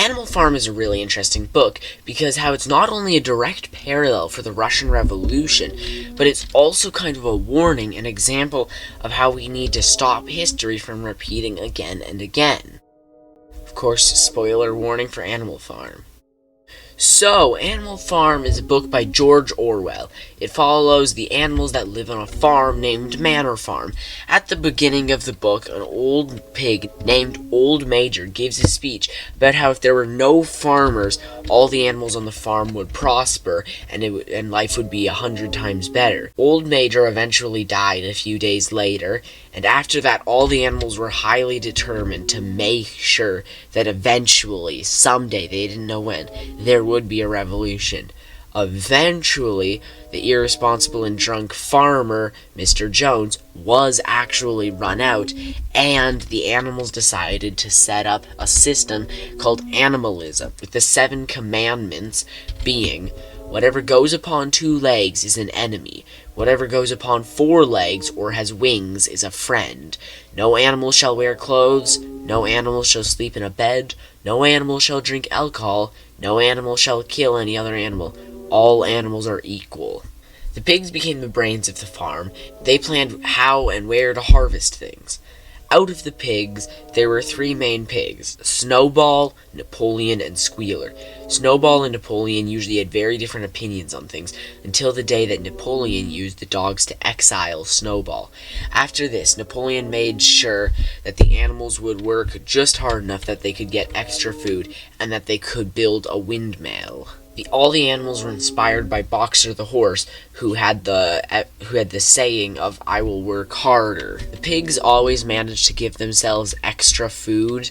Animal Farm is a really interesting book because how it's not only a direct parallel for the Russian Revolution, but it's also kind of a warning, an example of how we need to stop history from repeating again and again. Of course, spoiler warning for Animal Farm. So, Animal Farm is a book by George Orwell. It follows the animals that live on a farm named Manor Farm. At the beginning of the book, an old pig named Old Major gives a speech about how if there were no farmers, all the animals on the farm would prosper, and life would be 100 times better. Old Major eventually died a few days later, and after that, all the animals were highly determined to make sure that eventually, someday, they didn't know when, there would be a revolution. Eventually, the irresponsible and drunk farmer, Mr. Jones, was actually run out, and the animals decided to set up a system called animalism, with the 7 commandments being, whatever goes upon 2 legs is an enemy. Whatever goes upon 4 legs or has wings is a friend. No animal shall wear clothes. No animal shall sleep in a bed. No animal shall drink alcohol. No animal shall kill any other animal. All animals are equal. The pigs became the brains of the farm. They planned how and where to harvest things. Out of the pigs, there were 3 main pigs: Snowball, Napoleon, and Squealer. Snowball and Napoleon usually had very different opinions on things, until the day that Napoleon used the dogs to exile Snowball. After this, Napoleon made sure that the animals would work just hard enough that they could get extra food, and that they could build a windmill. All the animals were inspired by Boxer the horse, who had the saying of "I will work harder." The pigs always managed to give themselves extra food,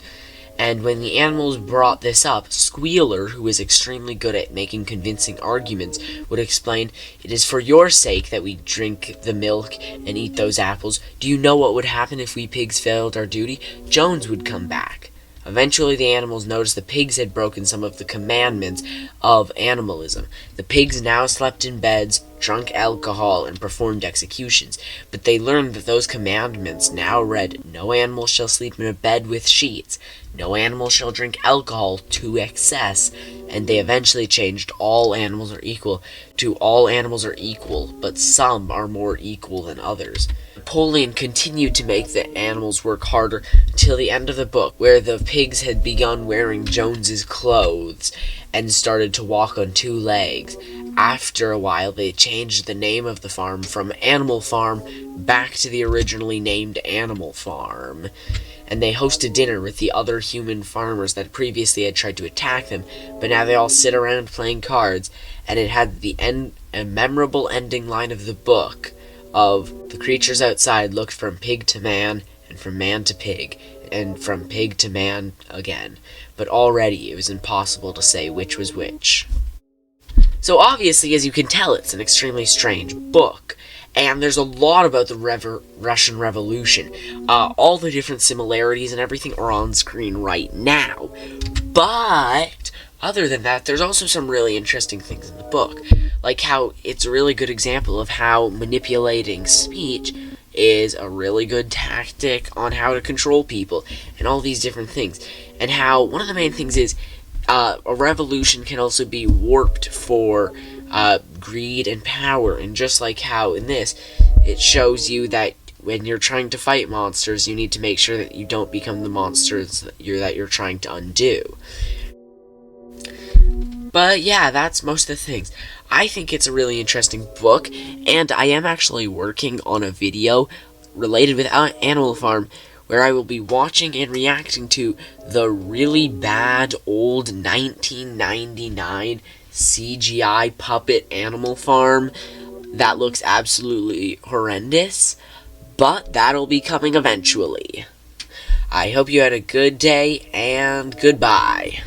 and when the animals brought this up, Squealer, who was extremely good at making convincing arguments, would explain, "It is for your sake that we drink the milk and eat those apples. Do you know what would happen if we pigs failed our duty? Jones would come back." Eventually, the animals noticed the pigs had broken some of the commandments of animalism. The pigs now slept in beds, drank alcohol, and performed executions. But they learned that those commandments now read, "No animal shall sleep in a bed with sheets. No animal shall drink alcohol to excess." And they eventually changed "all animals are equal" to "all animals are equal, but some are more equal than others. Napoleon continued to make the animals work harder until the end of the book, where the pigs had begun wearing Jones's clothes and started to walk on 2 legs. After a while, they changed the name of the farm from Animal Farm back to the originally named Animal Farm. And they hosted dinner with the other human farmers that previously had tried to attack them, but now they all sit around playing cards, and it had a memorable ending line of the book of, "The creatures outside looked from pig to man, and from man to pig, and from pig to man again. But already it was impossible to say which was which." So obviously, as you can tell, it's an extremely strange book. And there's a lot about the Russian Revolution. All the different similarities and everything are on screen right now. But other than that, there's also some really interesting things in the book. Like how it's a really good example of how manipulating speech is a really good tactic on how to control people, and all these different things. And how one of the main things is a revolution can also be warped for greed and power. And just like how in this, it shows you that when you're trying to fight monsters, you need to make sure that you don't become the monsters that you're trying to undo. But yeah, that's most of the things. I think it's a really interesting book, and I am actually working on a video related with Animal Farm where I will be watching and reacting to the really bad old 1999 CGI puppet Animal Farm that looks absolutely horrendous, but that'll be coming eventually. I hope you had a good day, and goodbye.